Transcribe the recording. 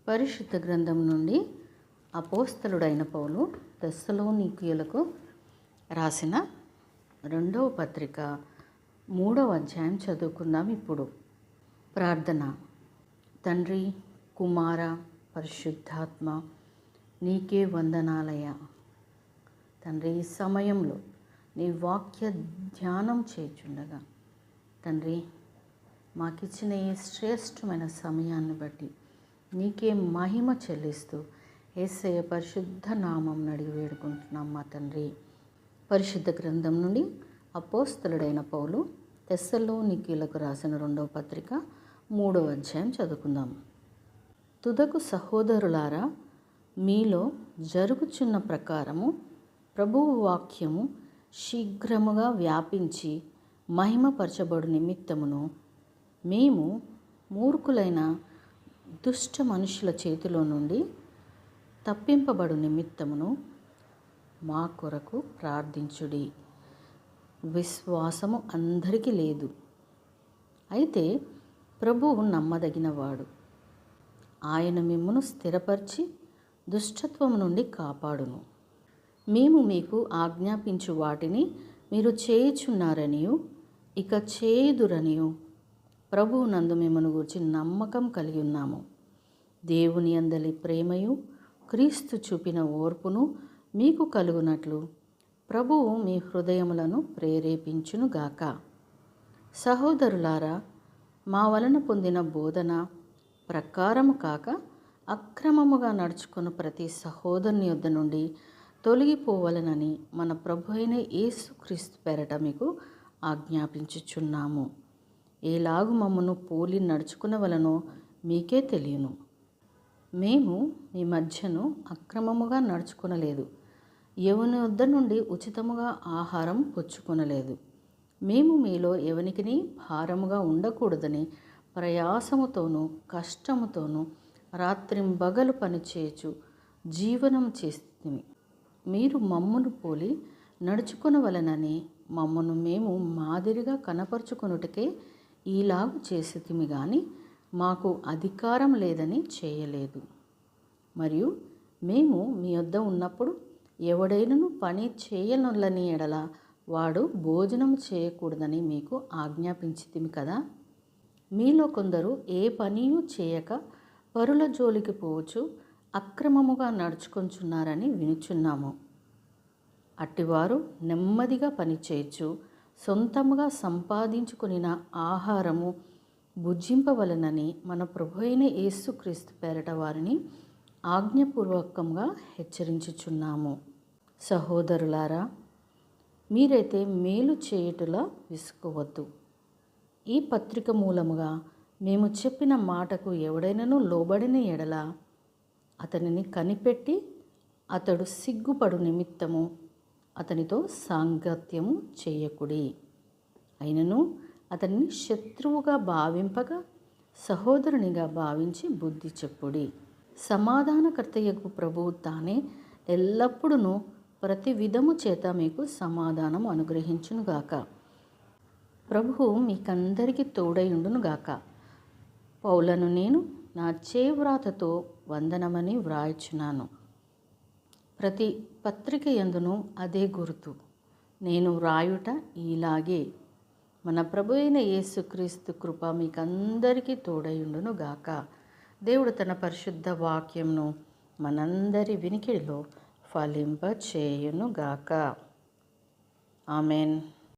పరిశుద్ధ గ్రంథం నుండి అపోస్తలుడైన పౌలు తెస్సలోనికీయులకు రాసిన 2వ పత్రిక 3వ అధ్యాయం చదువుకుందాం. ఇప్పుడు ప్రార్థన. తండ్రి, కుమార, పరిశుద్ధాత్మ, నీకే వందనాలయ. తండ్రి, ఈ సమయంలో నీ వాక్య ధ్యానం చేయుచుండగా తండ్రి, మాకిచ్చిన ఈ శ్రేష్టమైన సమయాన్ని బట్టి నీకే మహిమ చెల్లిస్తూ యేసయ్య పరిశుద్ధ నామం అడిగి వేడుకుంటున్నాం మా తండ్రి. పరిశుద్ధ గ్రంథం నుండి అపోస్తలుడైన పౌలు తెస్సలోనికీయులకు రాసిన 2వ పత్రిక 3వ అధ్యాయం చదువుకుందాం. తుదకు సహోదరులారా, మీలో జరుగుచున్న ప్రకారము ప్రభువు వాక్యము శీఘ్రముగా వ్యాపించి మహిమపరచబడు నిమిత్తమును మేము మూర్ఖులైన దుష్ట మనుషుల చేతిలో నుండి తప్పింపబడు నిమిత్తమును మా కొరకు ప్రార్థించుడి. విశ్వాసము అందరికీ లేదు, అయితే ప్రభువు నమ్మదగినవాడు. ఆయన మిమ్మును స్థిరపరిచి దుష్టత్వము నుండి కాపాడును. మేము మీకు ఆజ్ఞాపించు వాటిని మీరు చేయుచున్నారనియు ఇక చేయుదురనియు ప్రభువు నందు మిమ్మను గూర్చి నమ్మకం కలిగి ఉన్నాము. దేవుని యందలి ప్రేమయు క్రీస్తు చూపిన ఓర్పును మీకు కలుగునట్లు ప్రభువు మీ హృదయములను ప్రేరేపించునుగాక. సహోదరులారా, మా వలన పొందిన బోధన ప్రకారము కాక అక్రమముగా నడుచుకున్న ప్రతి సహోదరుని యొద్ద నుండి తొలగిపోవలనని మన ప్రభు అయిన యేసుక్రీస్తు పేరట మీకు ఆజ్ఞాపించుచున్నాము. ఏలాగు మమ్మను పోలి నడుచుకునవలనో మీకే తెలియను. మేము మీ మధ్యను అక్రమముగా నడుచుకునలేదు, ఎవని వద్ద నుండి ఉచితముగా ఆహారం పుచ్చుకొనలేదు. మేము మీలో ఎవనికిని భారముగా ఉండకూడదని ప్రయాసముతోనూ కష్టముతోనూ రాత్రింబగలు పనిచేయచు జీవనం చేస్తుంది. మీరు మమ్మును పోలి నడుచుకొనవలనని మమ్మను మేము మాదిరిగా కనపరుచుకొనుటకే ఈలాగు చేసితిమి గాని మాకు అధికారం లేదని చేయలేదు. మరియు మేము మీ వద్ద ఉన్నప్పుడు ఎవడైనను పని చేయనొల్లని ఎడల వాడు భోజనం చేయకూడదని మీకు ఆజ్ఞాపించితిమి కదా. మీలో కొందరు ఏ పనియూ చేయక పరుల జోలికి పోవచ్చు అక్రమముగా నడుచుకొంచున్నారని వినుచున్నాము. అట్టివారు నెమ్మదిగా పనిచేయచ్చు సొంతముగా సంపాదించుకొనిన ఆహారము భుజింపవలనని మన ప్రభు అయిన యేసుక్రీస్తు పేరట వారిని ఆజ్ఞపూర్వకంగా హెచ్చరించుచున్నాము. సహోదరులారా, మీరైతే మేలు చేయుటలా విసుకవద్దు. ఈ పత్రిక మూలముగా మేము చెప్పిన మాటకు ఎవడైనను లోబడిన ఎడల అతనిని కనిపెట్టి అతడు సిగ్గుపడు నిమిత్తము అతనితో సాంగత్యము చేయకుడి. అయినను అతన్ని శత్రువుగా భావింపగా సహోదరునిగా భావించి బుద్ధి చెప్పుడి. సమాధానకర్తయ్యకు ప్రభువు తానే ఎల్లప్పుడూ ప్రతి విధము చేత మీకు సమాధానం అనుగ్రహించునుగాక. ప్రభువు మీకందరికీ తోడైండునుగాక. పౌలను నేను నా చేవ్రాతతో వందనమని వ్రాయుచున్నాను. ప్రతి పత్రిక యందును అదే గుర్తు. నేను వ్రాయుట ఇలాగే. మన ప్రభు అయిన యేసుక్రీస్తు కృప మీకందరికీ తోడైండును గాక. దేవుడు తన పరిశుద్ధ వాక్యంను మనందరి వినికిడిలో ఫలింప చేయును గాక. ఆమెన్.